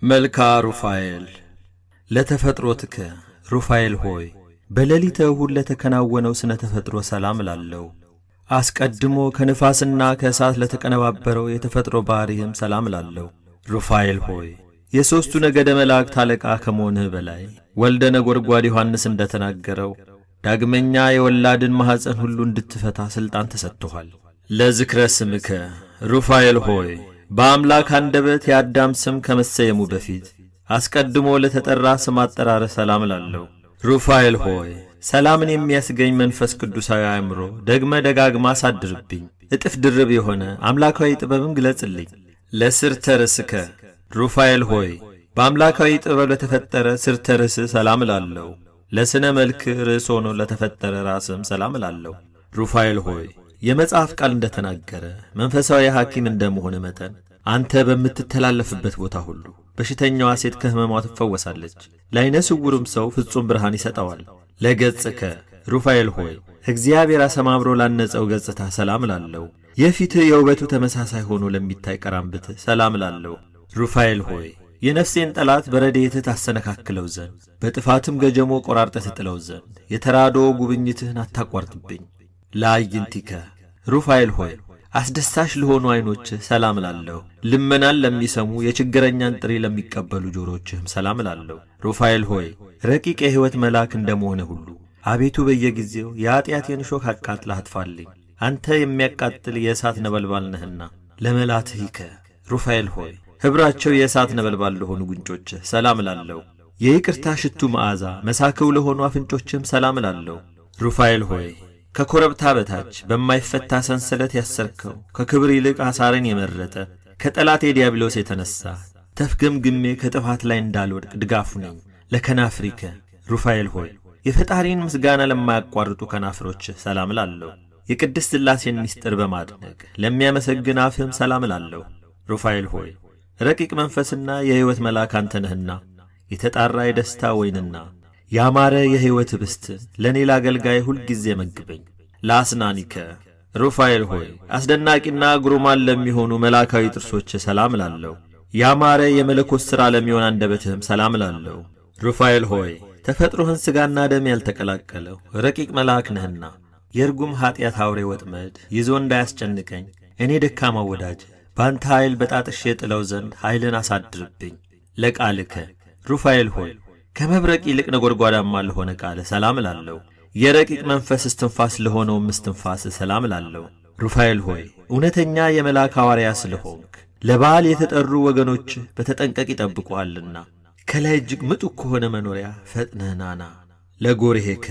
መልክዓ ሩፋኤል ለተፈጥሮትከ ሩፋኤል ሆይ በሌሊተ እሁድ ለተከናወነው ስነ ተፈጥሮ ሰላም ላለው አስቀድሞ ከንፋስና ከእሳት ለተቀነባበረው የተፈጥሮ ባህሪህም ሰላም ላለው ሩፋኤል ሆይ የሦስቱ ነገደ መላእክት አለቃ ከመሆንህ በላይ ወልደ ነጎድጓድ ዮሐንስ እንደተናገረው ዳግመኛ የወላድን ማኅፀን ሁሉ እንድትፈታ ሥልጣን ተሰጥቶሃል። ለዝክረ ስምከ ሩፋኤል ሆይ በአምላክ አንደበት የአዳም ስም ከመሰየሙ በፊት አስቀድሞ ለተጠራ ስም አጠራረ ሰላም ላለው ሩፋኤል ሆይ ሰላምን የሚያስገኝ መንፈስ ቅዱሳዊ አእምሮ ደግመ ደጋግማ አሳድርብኝ። እጥፍ ድርብ የሆነ አምላካዊ ጥበብን ግለጽልኝ። ለስርተ ርስከ ሩፋኤል ሆይ በአምላካዊ ጥበብ ለተፈጠረ ስርተ ርስ ሰላም ላለው ለስነ መልክ ርዕስ ሆኖ ለተፈጠረ ራስም ሰላም ላለው ሩፋኤል ሆይ የመጽሐፍ ቃል እንደተናገረ መንፈሳዊ ሐኪም እንደመሆነ መጠን አንተ በምትተላለፍበት ቦታ ሁሉ በሽተኛዋ ሴት ከሕመሟ ትፈወሳለች፣ ለዓይነ ስውሩም ሰው ፍጹም ብርሃን ይሰጠዋል። ለገጽከ ሩፋኤል ሆይ እግዚአብሔር አሰማምሮ ላነጸው ገጽታ ሰላም ላለው የፊትህ የውበቱ ተመሳሳይ ሆኖ ለሚታይ ቀራንብትህ ሰላም ላለው ሩፋኤል ሆይ የነፍሴን ጠላት በረድኤትህ ታሰነካክለው ዘንድ በጥፋትም ገጀሞ ቆራርጠህ ትጥለው ዘንድ የተራድኦ ጉብኝትህን አታቋርጥብኝ። ለአዕይንቲከ ሩፋኤል ሆይ አስደሳች ለሆኑ ዐይኖችህ ሰላም ላለው ልመናን ለሚሰሙ የችግረኛን ጥሪ ለሚቀበሉ ጆሮችህም ሰላም ላለው ሩፋኤል ሆይ ረቂቅ የሕይወት መልአክ እንደመሆነ ሁሉ አቤቱ በየጊዜው የኀጢአቴን እሾህ አቃጥለህ አጥፋልኝ። አንተ የሚያቃጥል የእሳት ነበልባል ነህና። ለመላትሂከ ሩፋኤል ሆይ ኅብራቸው የእሳት ነበልባል ለሆኑ ጉንጮችህ ሰላም ላለው የይቅርታ ሽቱ መዓዛ መሳክው ለሆኑ አፍንጮችህም ሰላም ላለው ሩፋኤል ሆይ ከኮረብታ በታች በማይፈታ ሰንሰለት ያሰርከው ከክብር ይልቅ አሳርን የመረጠ ከጠላቴ ዲያብሎስ የተነሣ ተፍገምግሜ ከጥፋት ላይ እንዳልወድቅ ድጋፉ ነኝ። ለከናፍሪከ ሩፋኤል ሆይ የፈጣሪን ምስጋና ለማያቋርጡ ከናፍሮችህ ሰላም ላለው የቅድስት ሥላሴን ምስጢር በማድነቅ ለሚያመሰግን አፍህም ሰላም ላለው ሩፋኤል ሆይ ረቂቅ መንፈስና የሕይወት መልአክ አንተ ነህና የተጣራ የደስታ ወይንና ያማረ የሕይወት ኅብስት ለእኔ ለአገልጋይ ሁልጊዜ መግበኝ። ለአስናኒከ ሩፋኤል ሆይ አስደናቂና ግሩማን ለሚሆኑ መላካዊ ጥርሶች ሰላም ላለው ያማረ የመለኮት ሥራ ለሚሆን አንደበትህም ሰላም ላለው ሩፋኤል ሆይ ተፈጥሮህን ሥጋና ደም ያልተቀላቀለው ረቂቅ መልአክ ነህና የርጉም ኀጢአት አውሬ ወጥመድ ይዞ እንዳያስጨንቀኝ እኔ ደካማው ወዳጅ በአንተ ኃይል በጣጥሼ ጥለው ዘንድ ኃይልን አሳድርብኝ። ለቃልከ ሩፋኤል ሆይ ከመብረቅ ይልቅ ነጎድጓዳማ ለሆነ ቃል ሰላም ላለው የረቂቅ መንፈስ እስትንፋስ ለሆነውም እስትንፋስ ሰላም ላለው ሩፋኤል ሆይ እውነተኛ የመልአክ ሐዋርያ ስለሆንክ ለበዓል የተጠሩ ወገኖች በተጠንቀቅ ይጠብቁሃልና ከላይ እጅግ ምጡቅ ከሆነ መኖሪያ ፈጥነህ ናና። ለጎርሄከ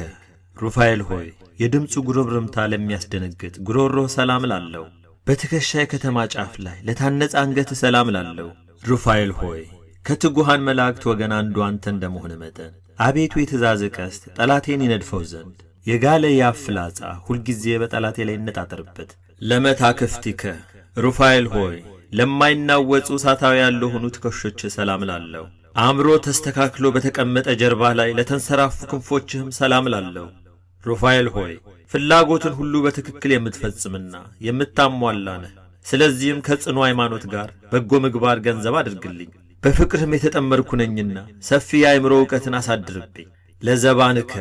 ሩፋኤል ሆይ የድምፁ ጉርምርምታ ለሚያስደነግጥ ጉሮሮህ ሰላም ላለው በትከሻ የከተማ ጫፍ ላይ ለታነጸ አንገት ሰላም ላለው ሩፋኤል ሆይ ከትጉሃን መላእክት ወገን አንዱ አንተ እንደመሆነ መጠን አቤቱ የትእዛዝ ቀስት ጠላቴን ይነድፈው ዘንድ የጋለ የአፍ ፍላጻ ሁልጊዜ በጠላቴ ላይ ይነጣጠርበት። ለመታክፍቲከ ሩፋኤል ሆይ ለማይናወጹ እሳታውያን ለሆኑ ትከሾች ሰላም ላለው አእምሮ ተስተካክሎ በተቀመጠ ጀርባ ላይ ለተንሰራፉ ክንፎችህም ሰላም ላለው ሩፋኤል ሆይ ፍላጎትን ሁሉ በትክክል የምትፈጽምና የምታሟላ ነህ። ስለዚህም ከጽኑ ሃይማኖት ጋር በጎ ምግባር ገንዘብ አድርግልኝ። በፍቅርህም የተጠመርኩ ነኝና ሰፊ የአእምሮ ዕውቀትን አሳድርብኝ። ለዘባንከ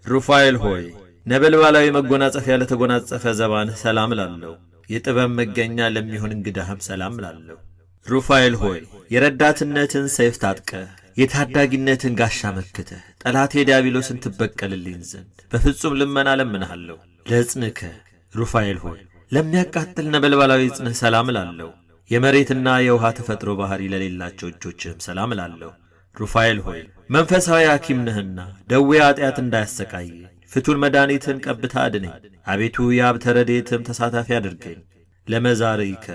ሩፋኤል ሆይ ነበልባላዊ መጎናጸፊያ ለተጎናጸፈ ዘባንህ ሰላም ላለው የጥበብ መገኛ ለሚሆን እንግዳህም ሰላም ላለው ሩፋኤል ሆይ የረዳትነትን ሰይፍ ታጥቀህ የታዳጊነትን ጋሻ መክተህ ጠላቴ ዲያብሎስን ትበቀልልኝ ዘንድ በፍጹም ልመና ለምንሃለሁ። ለዕጽንከ ሩፋኤል ሆይ ለሚያቃጥል ነበልባላዊ ዕጽንህ ሰላም ላለው የመሬትና የውሃ ተፈጥሮ ባሕሪ ለሌላቸው እጆችህም ሰላም ላለው ሩፋኤል ሆይ መንፈሳዊ ሐኪም ነህና ደዌ ኀጢአት እንዳያሰቃይ ፍቱን መድኃኒትን ቀብታ አድነኝ። አቤቱ የሀብተ ረድኤትም ተሳታፊ አድርገኝ። ለመዛርኢከ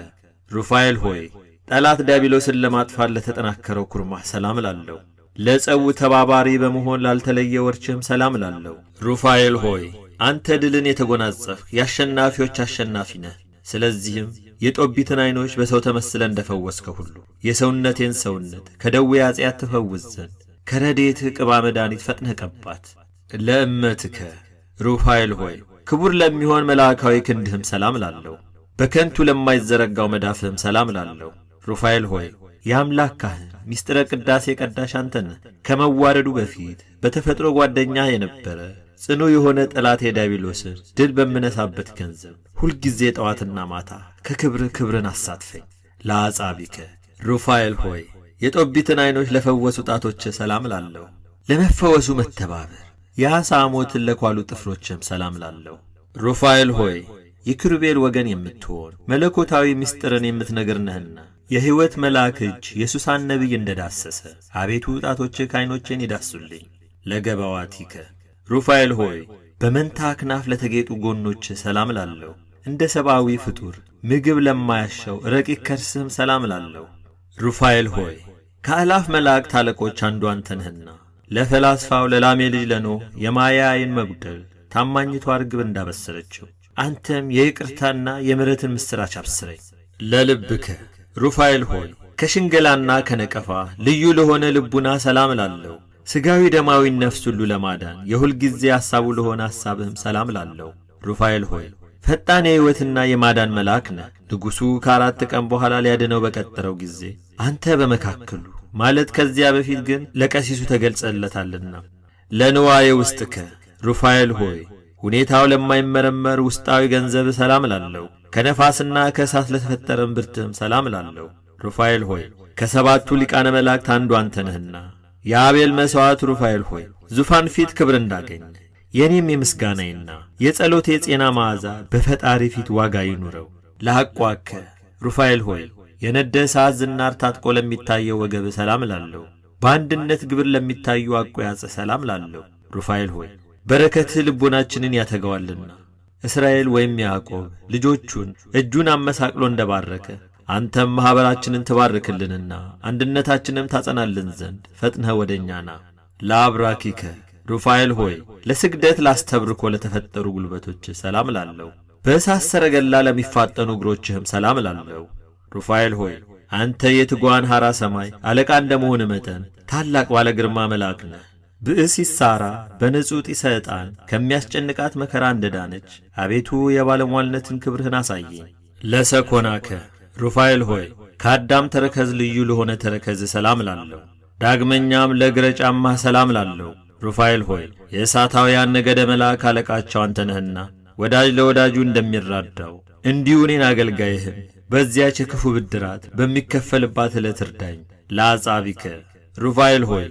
ሩፋኤል ሆይ ጠላት ዲያብሎስን ለማጥፋት ለተጠናከረው ኩርማህ ሰላም ላለው ለጸው ተባባሪ በመሆን ላልተለየ ወርችህም ሰላም ላለው ሩፋኤል ሆይ አንተ ድልን የተጎናጸፍህ የአሸናፊዎች አሸናፊ ነህ። ስለዚህም የጦቢትን ዐይኖች በሰው ተመስለ እንደፈወስከው ሁሉ የሰውነቴን ሰውነት ከደዌ ኀጢአት ትፈውስ ዘንድ ከረድኤትህ ቅባ መድኃኒት ፈጥነህ ቀባት። ለእመትከ ሩፋኤል ሆይ ክቡር ለሚሆን መልአካዊ ክንድህም ሰላም ላለው በከንቱ ለማይዘረጋው መዳፍህም ሰላም ላለው ሩፋኤል ሆይ የአምላክ ካህን ሚስጥረ ቅዳሴ ቀዳሽ አንተ ነህ። ከመዋረዱ በፊት በተፈጥሮ ጓደኛህ የነበረ ጽኑ የሆነ ጠላት የዲያብሎስን ድል በምነሳበት ገንዘብ ሁልጊዜ ጠዋትና ማታ ከክብርህ ክብርን አሳትፈኝ። ለአጻቢከ ሩፋኤል ሆይ የጦቢትን ዓይኖች ለፈወሱ ጣቶችህ ሰላም ላለሁ። ለመፈወሱ መተባበር የዓሣ ሞትን ለኳሉ ጥፍሮችህም ሰላም ላለሁ። ሩፋኤል ሆይ የኪሩቤል ወገን የምትሆን መለኮታዊ ምስጢርን የምትነግር ነህና የሕይወት መልአክ እጅ የሱሳን ነቢይ እንደዳሰሰ አቤቱ ጣቶችህ ከዓይኖቼን ይዳሱልኝ። ለገባዋቲከ ሩፋኤል ሆይ በመንታ አክናፍ ለተጌጡ ጎኖችህ ሰላም ላለሁ። እንደ ሰብአዊ ፍጡር ምግብ ለማያሻው ረቂቅ ከርስህም ሰላም ላለሁ። ሩፋኤል ሆይ ከአላፍ መላእክት አለቆች አንዱ አንተ ነህና ለፈላስፋው ለላሜ ልጅ ለኖህ የማያይን መጉደል ታማኝቷ ርግብ እንዳበሰረችው አንተም የይቅርታና የምሕረትን ምስራች አብስረኝ። ለልብከ ሩፋኤል ሆይ ከሽንገላና ከነቀፋ ልዩ ለሆነ ልቡና ሰላም ላለሁ። ሥጋዊ ደማዊ ነፍስ ሁሉ ለማዳን የሁል ጊዜ ሐሳቡ ለሆነ ሐሳብህም ሰላም ላለሁ። ሩፋኤል ሆይ ፈጣን የሕይወትና የማዳን መልአክ ነህ። ንጉሡ ከ4 ቀን በኋላ ሊያድነው በቀጠረው ጊዜ አንተ በመካከሉ ማለት ከዚያ በፊት ግን ለቀሲሱ ተገልጸለታልና። ለንዋየ ውስጥከ ሩፋኤል ሆይ ሁኔታው ለማይመረመር ውስጣዊ ገንዘብ ሰላም ላለሁ። ከነፋስና ከእሳት ለተፈጠረም ብርትህም ሰላም ላለሁ። ሩፋኤል ሆይ ከሰባቱ ሊቃነ መላእክት አንዱ አንተ ነህና የአቤል መሥዋዕት ሩፋኤል ሆይ ዙፋን ፊት ክብር እንዳገኝ የኔም የምስጋናዬና የጸሎቴ የጤና መዓዛ በፈጣሪ ፊት ዋጋ ይኑረው። ለሐቋከ ሩፋኤል ሆይ የነደ እሳት ዝናር ታጥቆ ለሚታየው ወገብ ሰላም ላለሁ። በአንድነት ግብር ለሚታዩ አቆያጽ ሰላም ላለሁ። ሩፋኤል ሆይ በረከትህ ልቦናችንን ያተገዋልና እስራኤል ወይም ያዕቆብ ልጆቹን እጁን አመሳቅሎ እንደባረከ አንተም ማኅበራችንን ትባርክልንና አንድነታችንም ታጸናልን ዘንድ ፈጥነህ ወደ እኛ ና። ለአብራኪከ ሩፋኤል ሆይ ለስግደት ላስተብርኮ ለተፈጠሩ ጉልበቶች ሰላም ላለሁ። በእሳት ሰረገላ ለሚፋጠኑ እግሮችህም ሰላም ላለሁ። ሩፋኤል ሆይ አንተ የትጓን ሐራ ሰማይ አለቃ እንደመሆን መጠን ታላቅ ባለ ግርማ መልአክ ነህ። ብእሲት ሳራ በንጹሕ ጢሰ ዕጣን ከሚያስጨንቃት መከራ እንደዳነች አቤቱ የባለሟልነትን ክብርህን አሳየኝ። ለሰኮናከ ሩፋኤል ሆይ ከአዳም ተረከዝ ልዩ ለሆነ ተረከዝ ሰላም ላለሁ። ዳግመኛም ለእግረ ጫማህ ሰላም ላለሁ። ሩፋኤል ሆይ የእሳታውያን ነገደ መልአክ አለቃቸው አንተ ነህና ወዳጅ ለወዳጁ እንደሚራዳው እንዲሁ እኔን አገልጋይህን በዚያች የክፉ ብድራት በሚከፈልባት ዕለት እርዳኝ። ለአጻቢከ ሩፋኤል ሆይ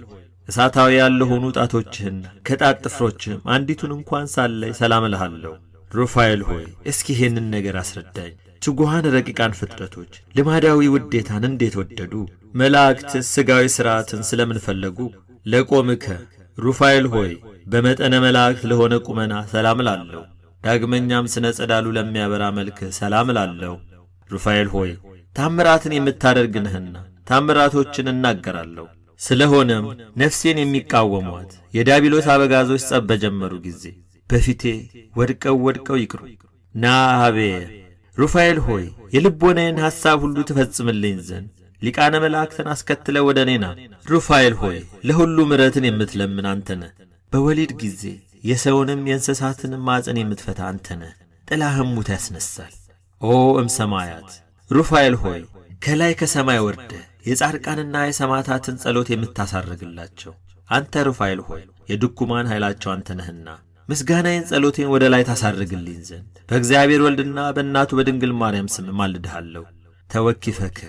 እሳታውያን ለሆኑ ጣቶችህና ከጣት ጥፍሮችህም አንዲቱን እንኳን ሳላይ ሰላም እልሃለሁ። ሩፋኤል ሆይ እስኪ ይሄንን ነገር አስረዳኝ። ትጉሃን ረቂቃን ፍጥረቶች ልማዳዊ ውዴታን እንዴት ወደዱ? መላእክትስ ሥጋዊ ሥርዓትን ስለምን ፈለጉ? ለቆምከ ሩፋኤል ሆይ በመጠነ መላእክት ለሆነ ቁመና ሰላም እላለሁ። ዳግመኛም ስነ ጸዳሉ ለሚያበራ መልክህ ሰላም እላለሁ። ሩፋኤል ሆይ ታምራትን የምታደርግ ነህና ታምራቶችን እናገራለሁ። ስለሆነም ነፍሴን የሚቃወሟት የዲያብሎስ አበጋዞች ጸብ በጀመሩ ጊዜ በፊቴ ወድቀው ይቅሩ። ናሃቤ ሩፋኤል ሆይ የልቦናዬን ሐሳብ ሁሉ ትፈጽምልኝ ዘንድ ሊቃነ መላእክትን አስከትለ ወደ እኔ ና። ሩፋኤል ሆይ ለሁሉ ምሕረትን የምትለምን አንተ ነህ። በወሊድ ጊዜ የሰውንም የእንስሳትንም ማፀን የምትፈታ አንተ ነህ። ጥላህም ሙት ያስነሳል። ኦ እምሰማያት ሩፋኤል ሆይ ከላይ ከሰማይ ወርደህ የጻድቃንና የሰማዕታትን ጸሎት የምታሳርግላቸው አንተ ሩፋኤል ሆይ የድኩማን ኃይላቸው አንተ ነህና ምስጋናዬን ጸሎቴን ወደ ላይ ታሳርግልኝ ዘንድ በእግዚአብሔር ወልድና በእናቱ በድንግል ማርያም ስም ማልድሃለሁ። ተወኪፈከ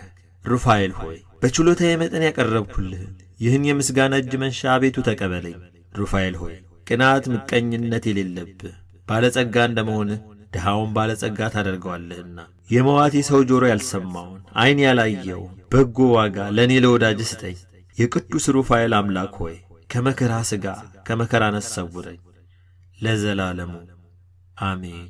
ሩፋኤል ሆይ በችሎታዬ መጠን ያቀረብኩልህን ይህን የምስጋና እጅ መንሻ አቤቱ ተቀበለኝ። ሩፋኤል ሆይ ቅናት፣ ምቀኝነት የሌለብህ ባለጸጋ እንደመሆንህ ድሃውን ባለጸጋ ታደርገዋለህና የመዋቲ ሰው ጆሮ ያልሰማውን ዓይን ያላየውን በጎ ዋጋ ለእኔ ለወዳጅ ስጠኝ። የቅዱስ ሩፋኤል አምላክ ሆይ ከመከራ ሥጋ ከመከራ ነፍስ ሰውረኝ ለዘላለሙ አሜን።